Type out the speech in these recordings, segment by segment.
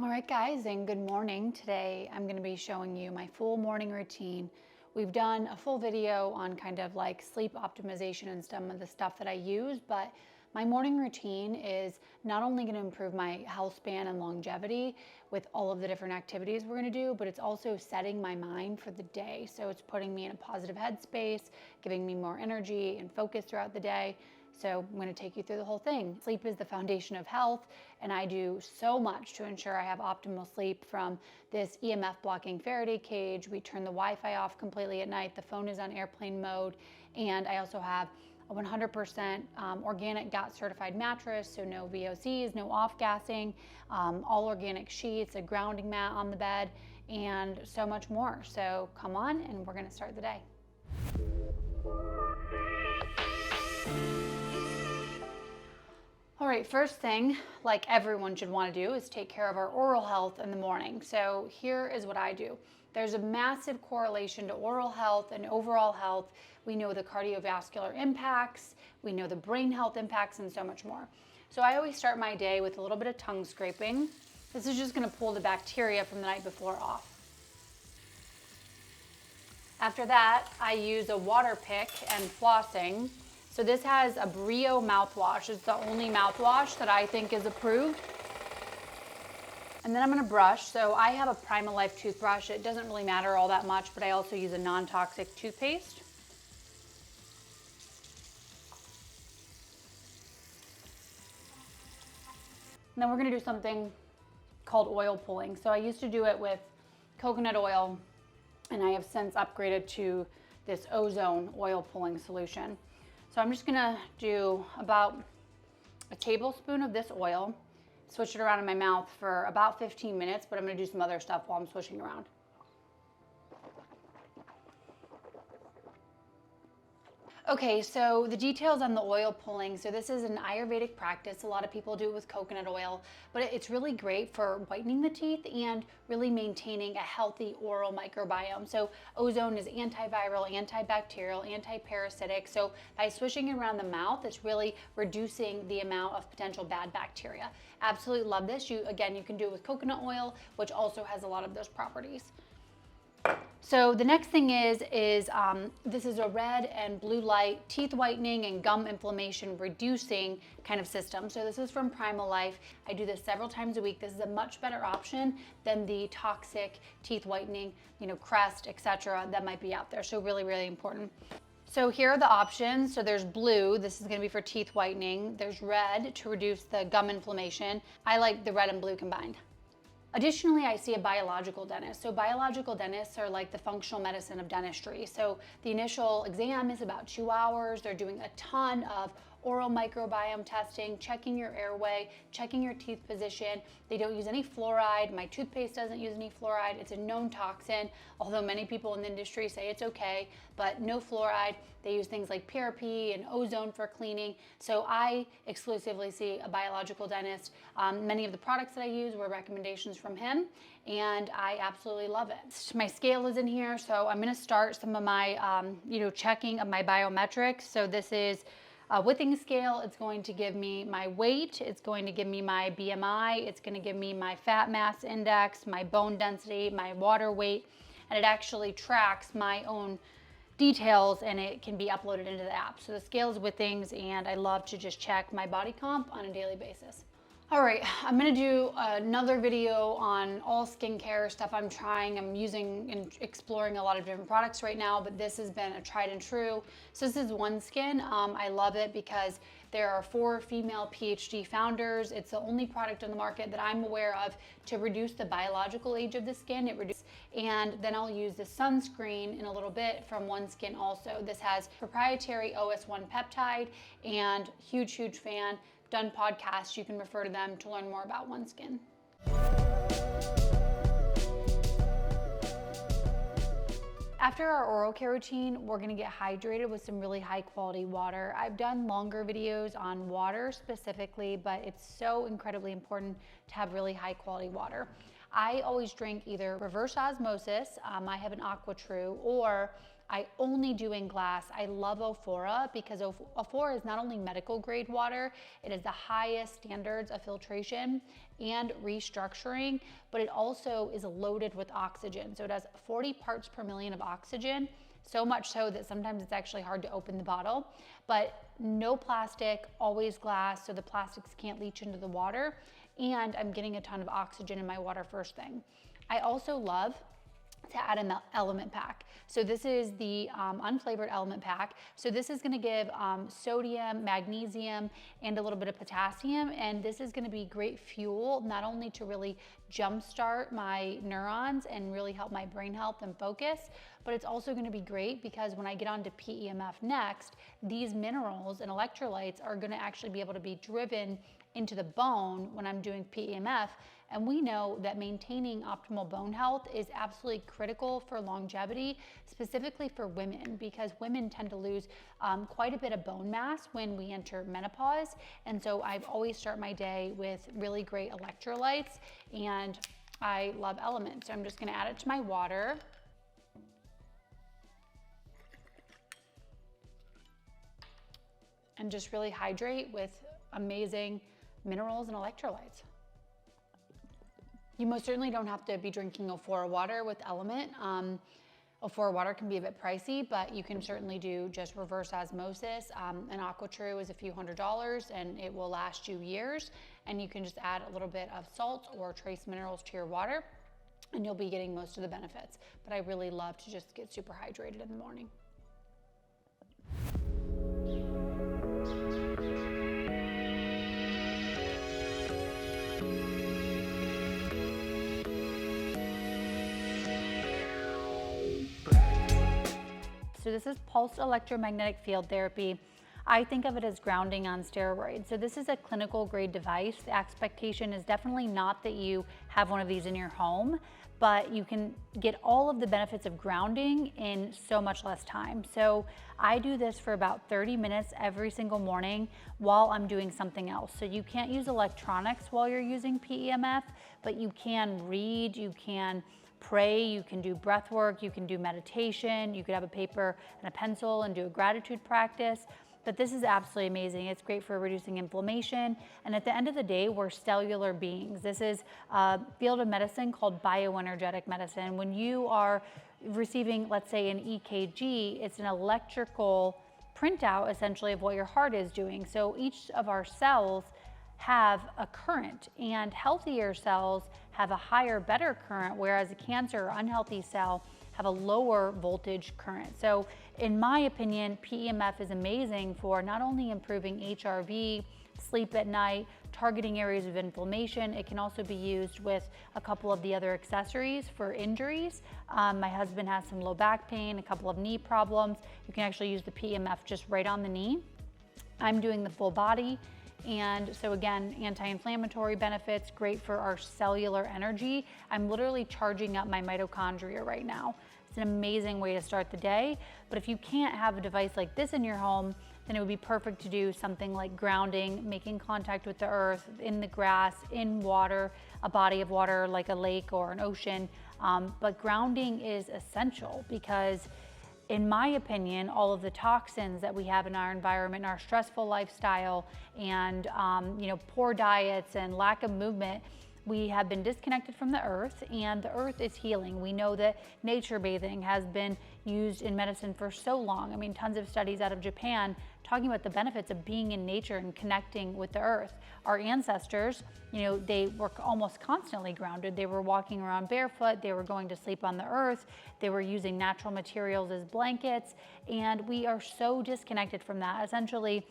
All right, guys, and good morning. Today I'm going to be showing you my full morning routine. We've done a full video on kind of like sleep optimization and some of the stuff that I use, but my morning routine is not only going to improve my health span and longevity with all of the different activities we're going to do, but it's also setting my mind for the day. So it's putting me in a positive headspace, giving me more energy and focus throughout the day. So I'm going to take you through the whole thing. Sleep is the foundation of health, and I do so much to ensure I have optimal sleep, from this EMF blocking Faraday cage. We turn the Wi-Fi off completely at night. The phone is on airplane mode. And I also have a 100% organic GOT certified mattress, so no VOCs, no off-gassing, all organic sheets, a grounding mat on the bed, and so much more. So come on, and we're going to start the day. All right, first thing, like everyone should want to do, is take care of our oral health in the morning. So here is what I do. There's a massive correlation to oral health and overall health. We know the cardiovascular impacts, we know the brain health impacts, and so much more. So I always start my day with a little bit of tongue scraping. This is just going to pull the bacteria from the night before off. After that, I use a water pick and flossing. So this has a Brio mouthwash. It's the only mouthwash that I think is approved. And then I'm going to brush. So I have a Primalife toothbrush. It doesn't really matter all that much, but I also use a non-toxic toothpaste. And then we're going to do something called oil pulling. So I used to do it with coconut oil, and I have since upgraded to this ozone oil pulling solution. So I'm just gonna do about a tablespoon of this oil, switch it around in my mouth for about 15 minutes, but I'm gonna do some other stuff while I'm switching around. Okay, so the details on the oil pulling. So this is an Ayurvedic practice. A lot of people do it with coconut oil, but it's really great for whitening the teeth and really maintaining a healthy oral microbiome. So ozone is antiviral, antibacterial, antiparasitic. So by swishing it around the mouth, it's really reducing the amount of potential bad bacteria. Absolutely love this. You can do it with coconut oil, which also has a lot of those properties. So the next thing is this is a red and blue light teeth whitening and gum inflammation reducing kind of system. So this is from Primalife. I do this several times a week. This is a much better option than the toxic teeth whitening, Crest, etc. that might be out there. So really, really important. So here are the options. So there's blue, this is going to be for teeth whitening. There's red to reduce the gum inflammation. I like the red and blue combined. Additionally, I see a biological dentist. So biological dentists are like the functional medicine of dentistry. So the initial exam is about 2 hours. They're doing a ton of oral microbiome testing, checking your airway, checking your teeth position. They don't use any fluoride. My toothpaste doesn't use any fluoride. It's a known toxin, although many people in the industry say it's okay, but no fluoride. They use things like PRP and ozone for cleaning. So I exclusively see a biological dentist. Many of the products that I use were recommendations from him, and I absolutely love it. My scale is in here, so I'm gonna start some of my checking of my biometrics. So this is a whipping scale. It's going to give me my weight, it's going to give me my BMI, it's going to give me my fat mass index, my bone density, my water weight, and it actually tracks my own details, and it can be uploaded into the app. So the scale is Withings, and I love to just check my body comp on a daily basis. All right, I'm gonna do another video on all skincare stuff I'm trying. I'm using and exploring a lot of different products right now, but this has been a tried and true. So this is OneSkin. I love it because there are 4 female PhD founders. It's the only product on the market that I'm aware of to reduce the biological age of the skin. And then I'll use the sunscreen in a little bit from OneSkin also. This has proprietary OS1 peptide, and huge fan. Done podcasts, you can refer to them to learn more about OneSkin. After our oral care routine, we're gonna get hydrated with some really high quality water. I've done longer videos on water specifically, but it's so incredibly important to have really high quality water. I always drink either reverse osmosis, I have an AquaTrue, or I only do in glass. I love Ophora because Ophora is not only medical grade water, it is the highest standards of filtration and restructuring, but it also is loaded with oxygen. So it has 40 parts per million of oxygen, so much so that sometimes it's actually hard to open the bottle, but no plastic, always glass, so the plastics can't leach into the water, and I'm getting a ton of oxygen in my water first thing. I also love to add an element pack. So this is the unflavored element pack. So this is gonna give sodium, magnesium, and a little bit of potassium. And this is gonna be great fuel, not only to really jumpstart my neurons and really help my brain health and focus, but it's also gonna be great because when I get on to PEMF next, these minerals and electrolytes are gonna actually be able to be driven into the bone when I'm doing PEMF. And we know that maintaining optimal bone health is absolutely critical for longevity, specifically for women, because women tend to lose quite a bit of bone mass when we enter menopause. And so I always start my day with really great electrolytes, and I love elements. So I'm just gonna add it to my water. And just really hydrate with amazing minerals and electrolytes. You most certainly don't have to be drinking Ophora water with Element. Ophora water can be a bit pricey, but you can certainly do just reverse osmosis. An AquaTrue is a few $100s and it will last you years. And you can just add a little bit of salt or trace minerals to your water and you'll be getting most of the benefits. But I really love to just get super hydrated in the morning. So this is pulsed electromagnetic field therapy. I think of it as grounding on steroids. So this is a clinical grade device. The expectation is definitely not that you have one of these in your home, but you can get all of the benefits of grounding in so much less time. So I do this for about 30 minutes every single morning while I'm doing something else. So you can't use electronics while you're using PEMF, but you can read, you can pray, you can do breath work, you can do meditation, you could have a paper and a pencil and do a gratitude practice. But this is absolutely amazing. It's great for reducing inflammation. And at the end of the day, we're cellular beings. This is a field of medicine called bioenergetic medicine. When you are receiving, let's say, an EKG, it's an electrical printout essentially of what your heart is doing. So each of our cells have a current, and healthier cells have a higher, better current, whereas a cancer or unhealthy cell have a lower voltage current. So in my opinion, PEMF is amazing for not only improving HRV, sleep at night, targeting areas of inflammation. It can also be used with a couple of the other accessories for injuries. My husband has some low back pain, a couple of knee problems. You can actually use the PEMF just right on the knee. I'm doing the full body. And so again, anti-inflammatory benefits, great for our cellular energy. I'm literally charging up my mitochondria right now. It's an amazing way to start the day. But if you can't have a device like this in your home, then it would be perfect to do something like grounding, making contact with the earth, in the grass, in water, a body of water like a lake or an ocean. But grounding is essential because in my opinion, all of the toxins that we have in our environment, our stressful lifestyle, and poor diets and lack of movement, we have been disconnected from the earth, and the earth is healing. We know that nature bathing has been used in medicine for so long. I mean, tons of studies out of Japan talking about the benefits of being in nature and connecting with the earth. Our ancestors, they were almost constantly grounded. They were walking around barefoot, they were going to sleep on the earth, they were using natural materials as blankets, and we are so disconnected from that. Essentially,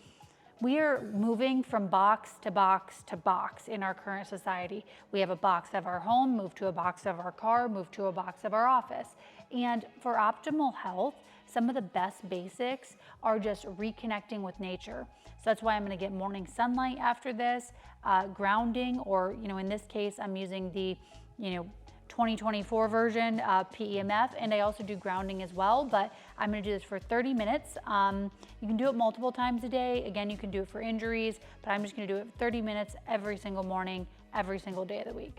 we are moving from box to box to box in our current society. We have a box of our home, move to a box of our car, move to a box of our office. And for optimal health, some of the best basics are just reconnecting with nature. So that's why I'm gonna get morning sunlight after this, grounding, or in this case, I'm using the 2024 version PEMF, and I also do grounding as well, but I'm gonna do this for 30 minutes. You can do it multiple times a day. Again, you can do it for injuries, but I'm just gonna do it 30 minutes every single morning, every single day of the week.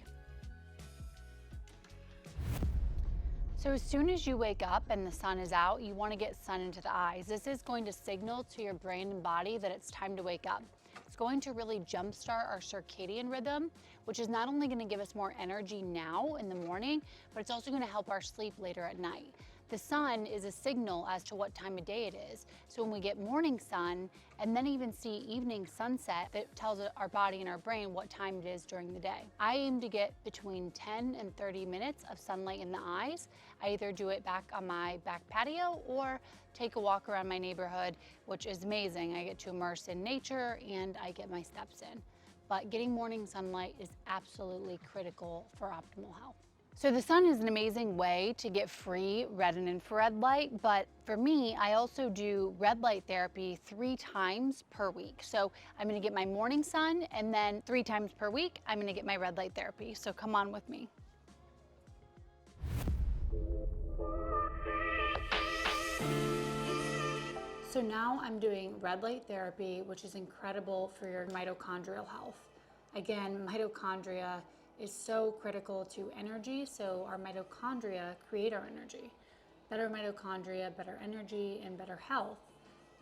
So as soon as you wake up and the sun is out, you want to get sun into the eyes. This is going to signal to your brain and body that it's time to wake up. It's going to really jumpstart our circadian rhythm, which is not only going to give us more energy now in the morning, but it's also going to help our sleep later at night. The sun is a signal as to what time of day it is. So when we get morning sun and then even see evening sunset, that tells our body and our brain what time it is during the day. I aim to get between 10 and 30 minutes of sunlight in the eyes. I either do it back on my back patio or take a walk around my neighborhood, which is amazing. I get to immerse in nature and I get my steps in. But getting morning sunlight is absolutely critical for optimal health. So the sun is an amazing way to get free red and infrared light, but for me, I also do red light therapy 3 times per week. So I'm gonna get my morning sun, and then 3 times per week, I'm gonna get my red light therapy. So come on with me. So now I'm doing red light therapy, which is incredible for your mitochondrial health. Again, mitochondria is so critical to energy, so our mitochondria create our energy. Better mitochondria, better energy, and better health.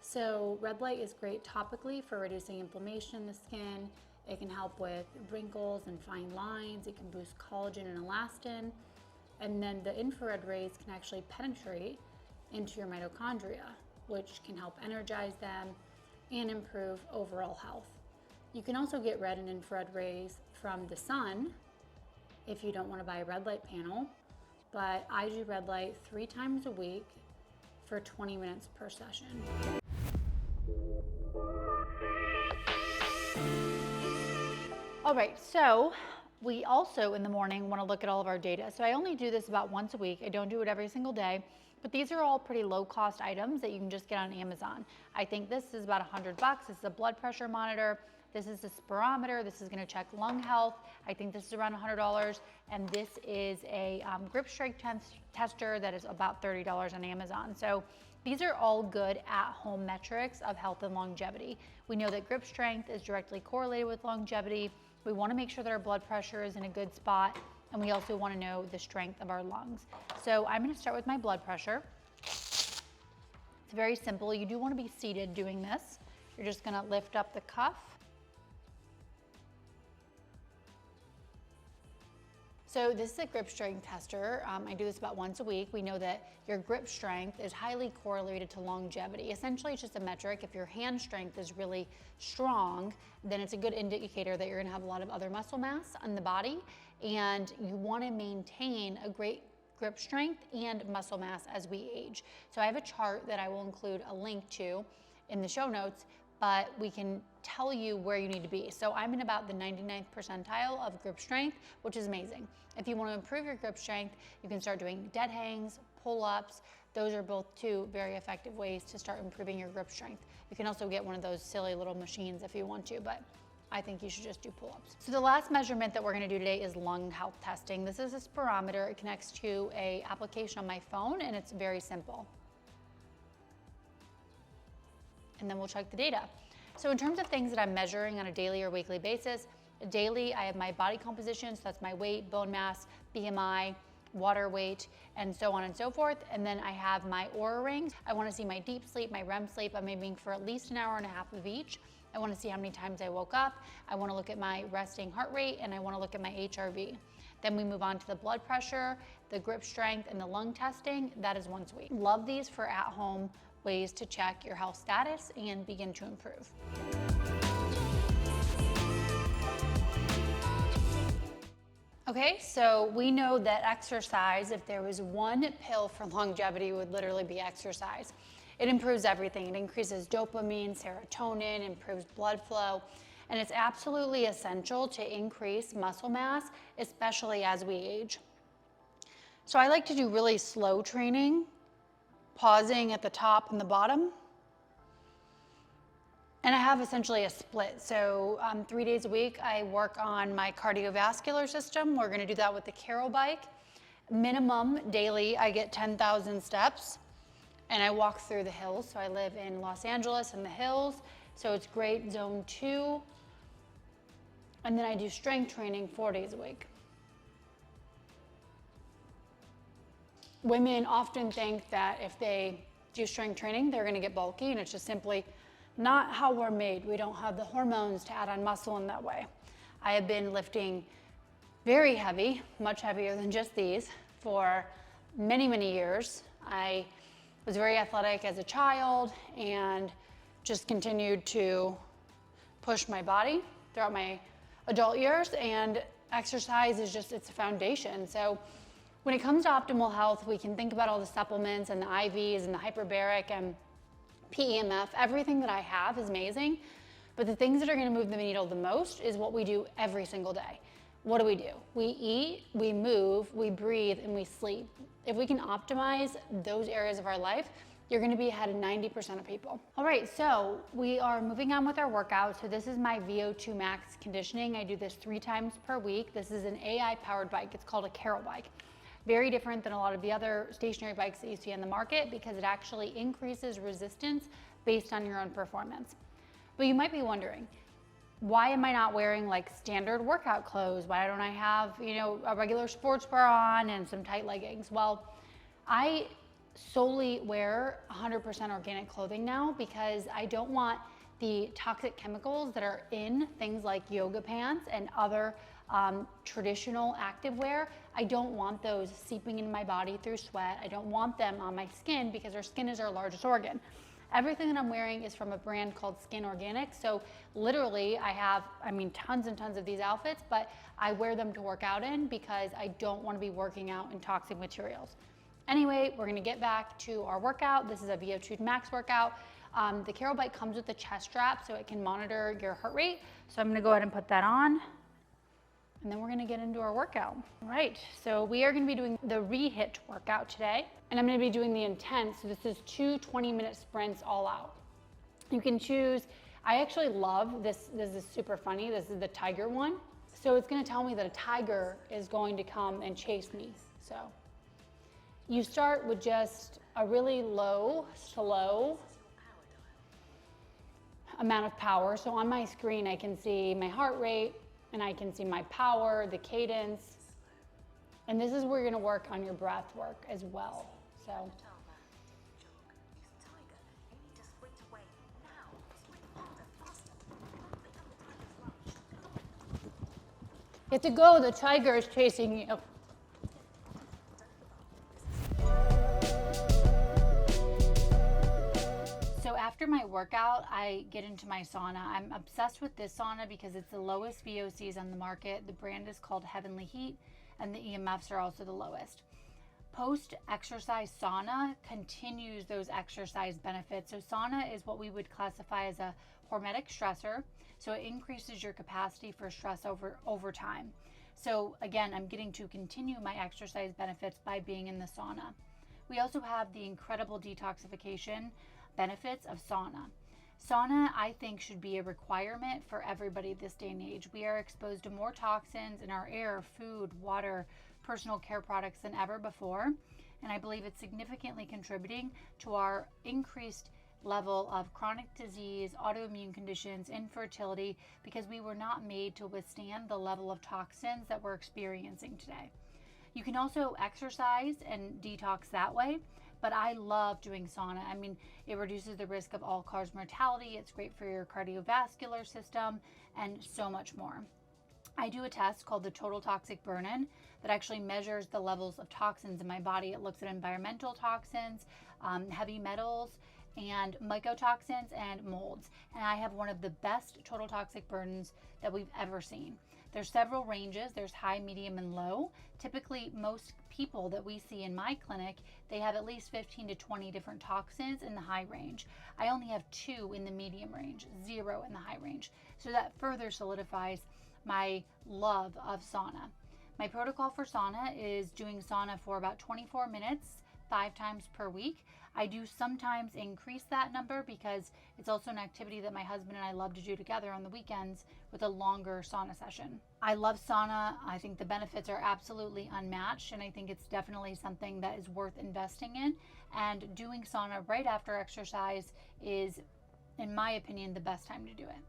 So red light is great topically for reducing inflammation in the skin. It can help with wrinkles and fine lines. It can boost collagen and elastin. And then the infrared rays can actually penetrate into your mitochondria, which can help energize them and improve overall health. You can also get red and infrared rays from the sun if you don't want to buy a red light panel, but I do red light 3 times a week for 20 minutes per session. All right, so we also in the morning want to look at all of our data. So I only do this about once a week. I don't do it every single day, but these are all pretty low cost items that you can just get on Amazon. I think this is about $100. This is a blood pressure monitor. This is a spirometer. This is going to check lung health. I think this is around $100. And this is a grip strength tester that is about $30 on Amazon. So these are all good at-home metrics of health and longevity. We know that grip strength is directly correlated with longevity. We want to make sure that our blood pressure is in a good spot. And we also want to know the strength of our lungs. So I'm going to start with my blood pressure. It's very simple. You do want to be seated doing this. You're just going to lift up the cuff. So this is a grip strength tester. I do this about once a week. We know that your grip strength is highly correlated to longevity. Essentially, it's just a metric. If your hand strength is really strong, then it's a good indicator that you're gonna have a lot of other muscle mass on the body, and you wanna maintain a great grip strength and muscle mass as we age. So I have a chart that I will include a link to in the show notes, but we can tell you where you need to be. So I'm in about the 99th percentile of grip strength, which is amazing. If you want to improve your grip strength, you can start doing dead hangs, pull-ups. Those are both 2 very effective ways to start improving your grip strength. You can also get one of those silly little machines if you want to, but I think you should just do pull-ups. So the last measurement that we're gonna do today is lung health testing. This is a spirometer. It connects to an application on my phone, and it's very simple. And then we'll check the data. So in terms of things that I'm measuring on a daily or weekly basis, daily I have my body composition, so that's my weight, bone mass, BMI, water weight, and so on and so forth. And then I have my Oura rings. I wanna see my deep sleep, my REM sleep. I'm aiming for at least an hour and a half of each. I wanna see how many times I woke up. I wanna look at my resting heart rate, and I wanna look at my HRV. Then we move on to the blood pressure, the grip strength, and the lung testing. That is once a week. Love these for at-home ways to check your health status and begin to improve. Okay, so we know that exercise, if there was one pill for longevity, would literally be exercise. It improves everything. It increases dopamine, serotonin, improves blood flow, and it's absolutely essential to increase muscle mass, especially as we age. So I like to do really slow training, pausing at the top and the bottom. And I have essentially a split. So 3 days a week, I work on my cardiovascular system. We're gonna do that with the Carol bike. Minimum daily, I get 10,000 steps, and I walk through the hills. So I live in Los Angeles in the hills, so it's great, zone 2. And then I do strength training 4 days a week. women often think that if they do strength training, they're gonna get bulky, and it's just simply not how we're made. We don't have the hormones to add on muscle in that way. I have been lifting very heavy, much heavier than just these, for many, many years. I was very athletic as a child and just continued to push my body throughout my adult years, and exercise is just, it's a foundation. So when it comes to optimal health, we can think about all the supplements and the IVs and the hyperbaric and PEMF. Everything that I have is amazing, but the things that are gonna move the needle the most is what we do every single day. What do? We eat, we move, we breathe, and we sleep. If we can optimize those areas of our life, you're gonna be ahead of 90% of people. All right, so we are moving on with our workout. So this is my VO2 max conditioning. I do this 3 times per week. This is an AI powered bike. It's called a Carol bike. Very different than a lot of the other stationary bikes that you see on the market because it actually increases resistance based on your own performance. But you might be wondering, why am I not wearing like standard workout clothes? Why don't I have, a regular sports bra on and some tight leggings? Well, I solely wear 100% organic clothing now because I don't want the toxic chemicals that are in things like yoga pants and other traditional activewear. I don't want those seeping into my body through sweat. I don't want them on my skin because our skin is our largest organ. Everything that I'm wearing is from a brand called Skin Organic. So literally I have, tons and tons of these outfits, but I wear them to work out in because I don't want to be working out in toxic materials. Anyway, we're gonna get back to our workout. This is a VO2 max workout. The Carol bike comes with a chest strap so it can monitor your heart rate. So I'm gonna go ahead and put that on, and then we're gonna get into our workout. All right, so we are gonna be doing the re-hit workout today, and I'm gonna be doing the intense. So this is 2 20-minute sprints all out. You can choose, I actually love this. This is super funny. This is the tiger one. So it's gonna tell me that a tiger is going to come and chase me. So you start with just a really low, slow amount of power. So on my screen, I can see my heart rate and I can see my power, the cadence. And this is where you're gonna work on your breath work as well. So. You have to go, the tiger is chasing you. After my workout, I get into my sauna. I'm obsessed with this sauna because it's the lowest VOCs on the market. The brand is called Heavenly Heat, and the EMFs are also the lowest. Post-exercise sauna continues those exercise benefits. So sauna is what we would classify as a hormetic stressor. So it increases your capacity for stress over time. So again, I'm getting to continue my exercise benefits by being in the sauna. We also have the incredible detoxification benefits of sauna. Sauna, I think, should be a requirement for everybody this day and age. We are exposed to more toxins in our air, food, water, personal care products than ever before. And I believe it's significantly contributing to our increased level of chronic disease, autoimmune conditions, infertility, because we were not made to withstand the level of toxins that we're experiencing today. You can also exercise and detox that way, but I love doing sauna. It reduces the risk of all-cause mortality. It's great for your cardiovascular system and so much more. I do a test called the Total Toxic Burn-In that actually measures the levels of toxins in my body. It looks at environmental toxins, heavy metals, and mycotoxins and molds. And I have one of the best total toxic burdens that we've ever seen. There's several ranges. There's high, medium, and low. Typically, most people that we see in my clinic, they have at least 15 to 20 different toxins in the high range. I only have 2 in the medium range, 0 in the high range. So that further solidifies my love of sauna. My protocol for sauna is doing sauna for about 24 minutes, 5 times per week. I do sometimes increase that number because it's also an activity that my husband and I love to do together on the weekends with a longer sauna session. I love sauna. I think the benefits are absolutely unmatched, and I think it's definitely something that is worth investing in. And doing sauna right after exercise is, in my opinion, the best time to do it.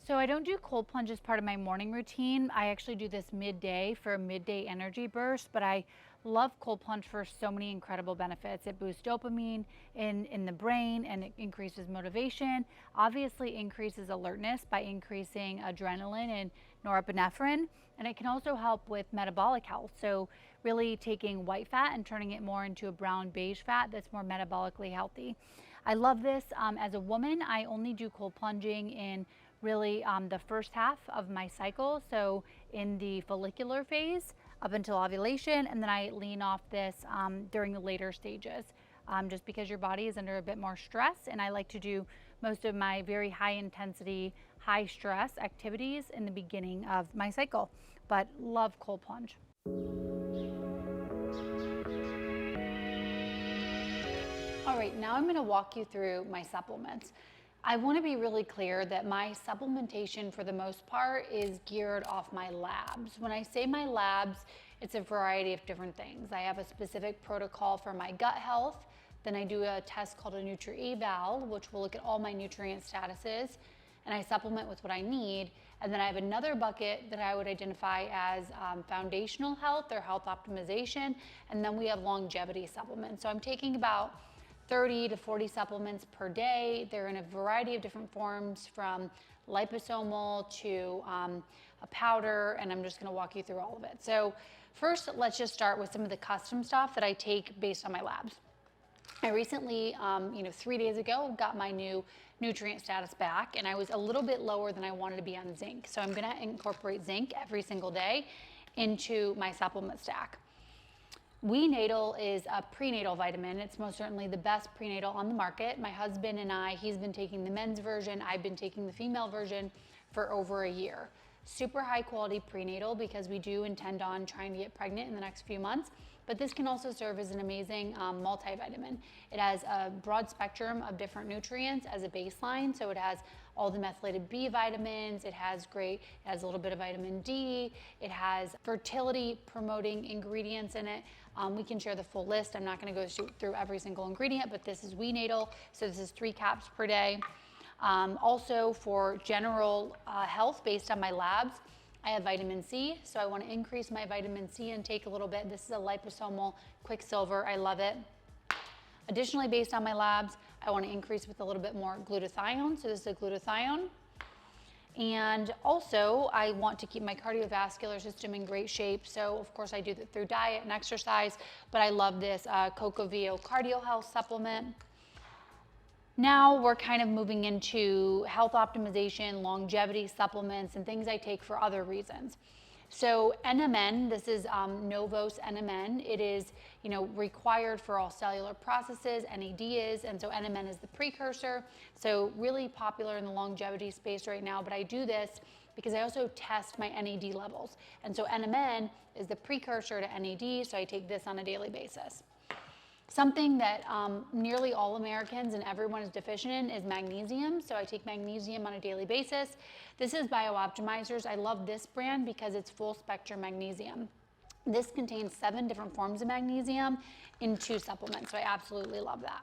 So I don't do cold plunge as part of my morning routine. I actually do this midday for a midday energy burst, but I Love cold plunge for so many incredible benefits. It boosts dopamine in the brain, and it increases motivation. Obviously increases alertness by increasing adrenaline and norepinephrine. And it can also help with metabolic health. So really taking white fat and turning it more into a brown beige fat that's more metabolically healthy. I love this. As a woman, I only do cold plunging in really the first half of my cycle. So in the follicular phase up until ovulation, and then I lean off this during the later stages, just because your body is under a bit more stress. And I like to do most of my very high intensity, high stress activities in the beginning of my cycle, but love cold plunge. All right, now I'm going to walk you through my supplements. I want to be really clear that my supplementation for the most part is geared off my labs. When I say my labs, it's a variety of different things. I have a specific protocol for my gut health. Then I do a test called a Nutri-Eval, which will look at all my nutrient statuses, and I supplement with what I need. And then I have another bucket that I would identify as foundational health or health optimization. And then we have longevity supplements. So I'm taking about 30 to 40 supplements per day. They're in a variety of different forms, from liposomal to a powder, and I'm just gonna walk you through all of it. So first, let's just start with some of the custom stuff that I take based on my labs. I recently, 3 days ago, got my new nutrient status back, and I was a little bit lower than I wanted to be on zinc. So I'm gonna incorporate zinc every single day into my supplement stack. We Natal is a prenatal vitamin. It's most certainly the best prenatal on the market. My husband and I, he's been taking the men's version, I've been taking the female version for over a year. Super high quality prenatal, because we do intend on trying to get pregnant in the next few months. But this can also serve as an amazing multivitamin. It has a broad spectrum of different nutrients as a baseline. So it has all the methylated B vitamins, it has a little bit of vitamin D, it has fertility promoting ingredients in it. We can share the full list. I'm not gonna go through every single ingredient, but this is We Natal, so this is 3 caps per day. Also for general health based on my labs, I have vitamin C, so I want to increase my vitamin C intake a little bit. This is a liposomal quicksilver. I love it. Additionally, based on my labs, I want to increase with a little bit more glutathione. So this is a glutathione. And also, I want to keep my cardiovascular system in great shape. So, of course, I do that through diet and exercise, but I love this CocoVio Cardio Health supplement. Now we're kind of moving into health optimization, longevity supplements, and things I take for other reasons. So NMN, this is Novos NMN. It is, required for all cellular processes, NAD is, and so NMN is the precursor. So really popular in the longevity space right now, but I do this because I also test my NAD levels. And so NMN is the precursor to NAD, so I take this on a daily basis. Something that nearly all Americans and everyone is deficient in is magnesium. So I take magnesium on a daily basis. This is BioOptimizers. I love this brand because it's full spectrum magnesium. This contains 7 different forms of magnesium in 2 supplements. So I absolutely love that.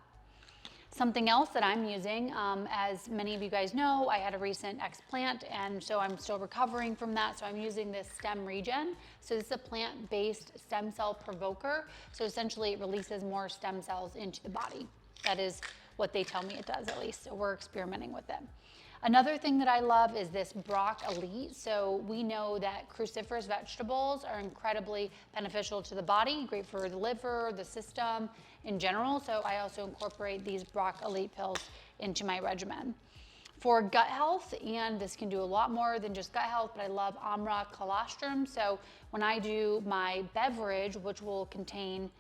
Something else that I'm using, as many of you guys know, I had a recent explant, and so I'm still recovering from that. So I'm using this Stem Regen. So this is a plant-based stem cell provoker. So essentially it releases more stem cells into the body. That is what they tell me it does, at least. So we're experimenting with it. Another thing that I love is this Brock Elite. So we know that cruciferous vegetables are incredibly beneficial to the body, great for the liver, the system in general. So I also incorporate these Brock Elite pills into my regimen. For gut health, and this can do a lot more than just gut health, but I love Amra colostrum. So when I do my beverage, which will contain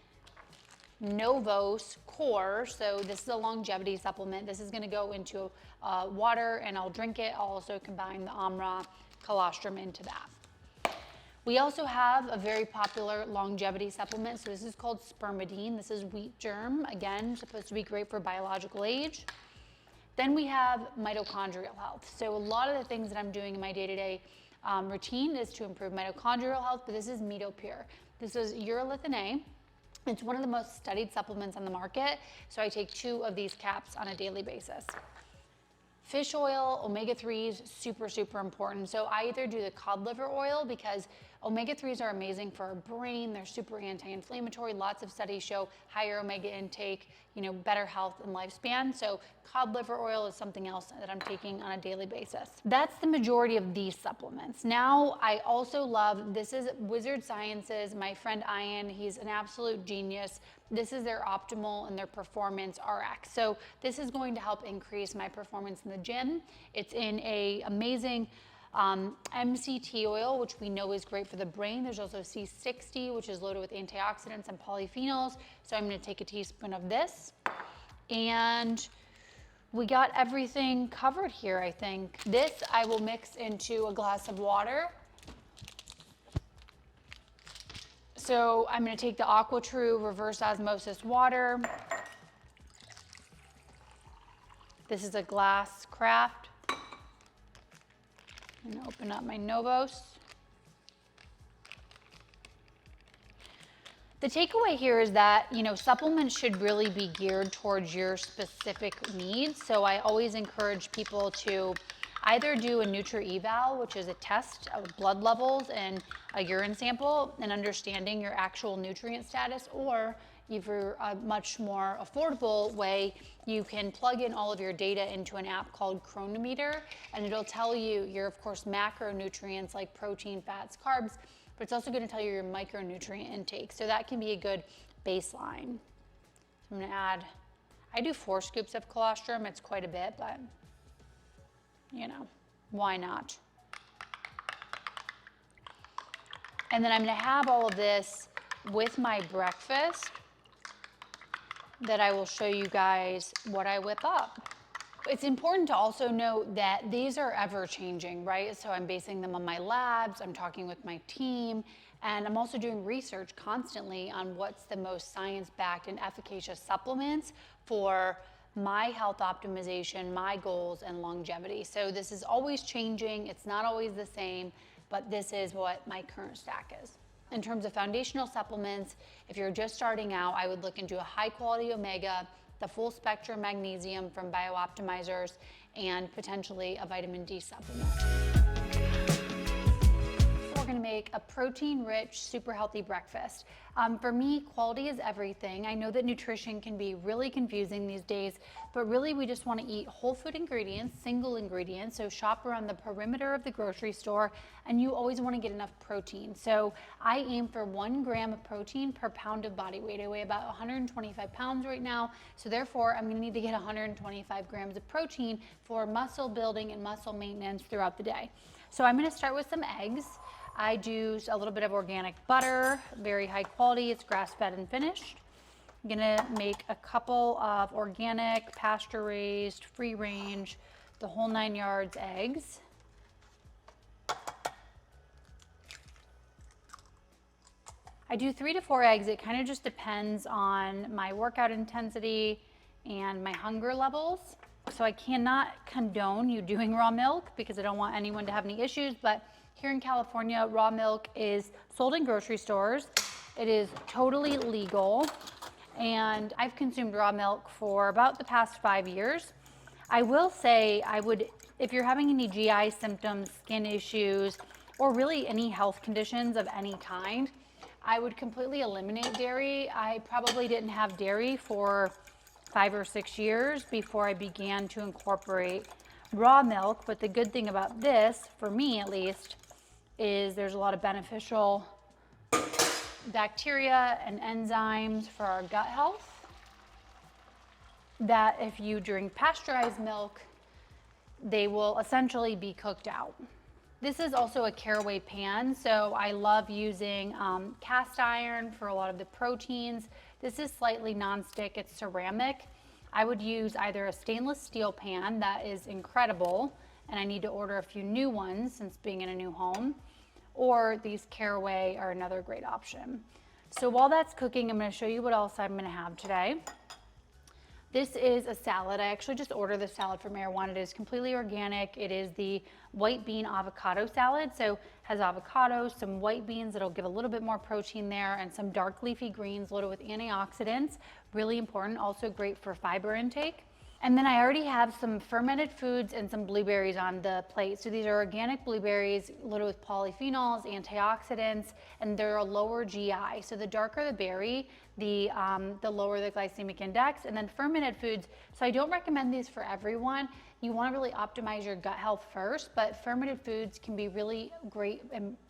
Novos Core, so this is a longevity supplement. This is going to go into water, and I'll drink it. I'll also combine the Amra colostrum into that. We also have a very popular longevity supplement. So this is called spermidine. This is wheat germ. Again, supposed to be great for biological age. Then we have mitochondrial health. So a lot of the things that I'm doing in my day-to-day routine is to improve mitochondrial health, but this is MitoPure. This is urolithin A. It's one of the most studied supplements on the market. So I take 2 of these caps on a daily basis. Fish oil, omega-3s, super, super important. So I either do the cod liver oil because omega-3s are amazing for our brain. They're super anti-inflammatory. Lots of studies show higher omega intake, better health and lifespan. So cod liver oil is something else that I'm taking on a daily basis. That's the majority of these supplements. Now, I also love, this is Wizard Sciences, my friend Ian, he's an absolute genius. This is their Optimal and their Performance RX. So this is going to help increase my performance in the gym. It's in a amazing MCT oil, which we know is great for the brain. There's also C60, which is loaded with antioxidants and polyphenols. So I'm going to take a teaspoon of this. And we got everything covered here, I think. This I will mix into a glass of water. So I'm going to take the AquaTrue reverse osmosis water. This is a glass craft. I'm going to open up my Novos. The takeaway here is that, supplements should really be geared towards your specific needs. So I always encourage people to either do a Nutri-Eval, which is a test of blood levels and a urine sample and understanding your actual nutrient status, or for a much more affordable way, you can plug in all of your data into an app called Chronometer, and it'll tell you your, of course, macronutrients like protein, fats, carbs, but it's also going to tell you your micronutrient intake. So that can be a good baseline. So I'm going to add, I do 4 scoops of colostrum. It's quite a bit, but why not? And then I'm going to have all of this with my breakfast that I will show you guys what I whip up. It's important to also note that these are ever changing, right? So I'm basing them on my labs, I'm talking with my team, and I'm also doing research constantly on what's the most science-backed and efficacious supplements for my health optimization, my goals, and longevity. So this is always changing. It's not always the same, but this is what my current stack is. In terms of foundational supplements, if you're just starting out, I would look into a high quality omega, the full spectrum magnesium from BioOptimizers, and potentially a vitamin D supplement. We're gonna make a protein-rich, super healthy breakfast. For me, quality is everything. I know that nutrition can be really confusing these days, but really we just wanna eat whole food ingredients, single ingredients, so shop around the perimeter of the grocery store, and you always wanna get enough protein. So I aim for 1 gram of protein per pound of body weight. I weigh about 125 pounds right now, so therefore I'm gonna need to get 125 grams of protein for muscle building and muscle maintenance throughout the day. So I'm gonna start with some eggs. I do a little bit of organic butter, very high quality. It's grass-fed and finished. I'm gonna make a couple of organic, pasture-raised, free-range, the whole 9 yards eggs. I do 3 to 4 eggs. It kind of just depends on my workout intensity and my hunger levels. So I cannot condone you doing raw milk because I don't want anyone to have any issues, but here in California, raw milk is sold in grocery stores. It is totally legal, and I've consumed raw milk for about the past 5 years. I will say if you're having any GI symptoms, skin issues, or really any health conditions of any kind, I would completely eliminate dairy. I probably didn't have dairy for 5 or 6 years before I began to incorporate raw milk, but the good thing about this, for me at least, is there's a lot of beneficial bacteria and enzymes for our gut health that if you drink pasteurized milk, they will essentially be cooked out. This is also a caraway pan, so I love using cast iron for a lot of the proteins. This is slightly nonstick, it's ceramic. I would use either a stainless steel pan that is incredible, and I need to order a few new ones since being in a new home, or these caraway are another great option. So while that's cooking, I'm going to show you what else I'm going to have today. This is a salad. I actually just ordered the salad from Erewhon. It is completely organic. It is the white bean avocado salad. So it has avocados, some white beans that'll give a little bit more protein there, and some dark leafy greens loaded with antioxidants. Really important. Also great for fiber intake. And then I already have some fermented foods and some blueberries on the plate. So these are organic blueberries loaded with polyphenols, antioxidants, and they're a lower GI. So the darker the berry, the lower the glycemic index. And then fermented foods. So I don't recommend these for everyone. You want to really optimize your gut health first, but fermented foods can be really great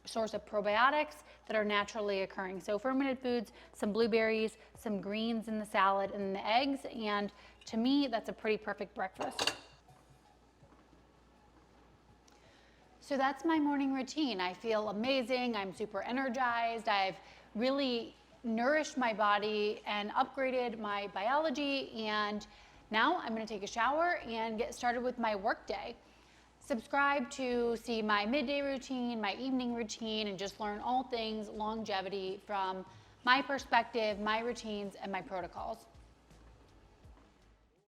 source of probiotics that are naturally occurring. So fermented foods, some blueberries, some greens in the salad, and the eggs, and to me, that's a pretty perfect breakfast. So that's my morning routine. I feel amazing. I'm super energized. I've really nourished my body and upgraded my biology. And now I'm going to take a shower and get started with my workday. Subscribe to see my midday routine, my evening routine, and just learn all things longevity from my perspective, my routines, and my protocols.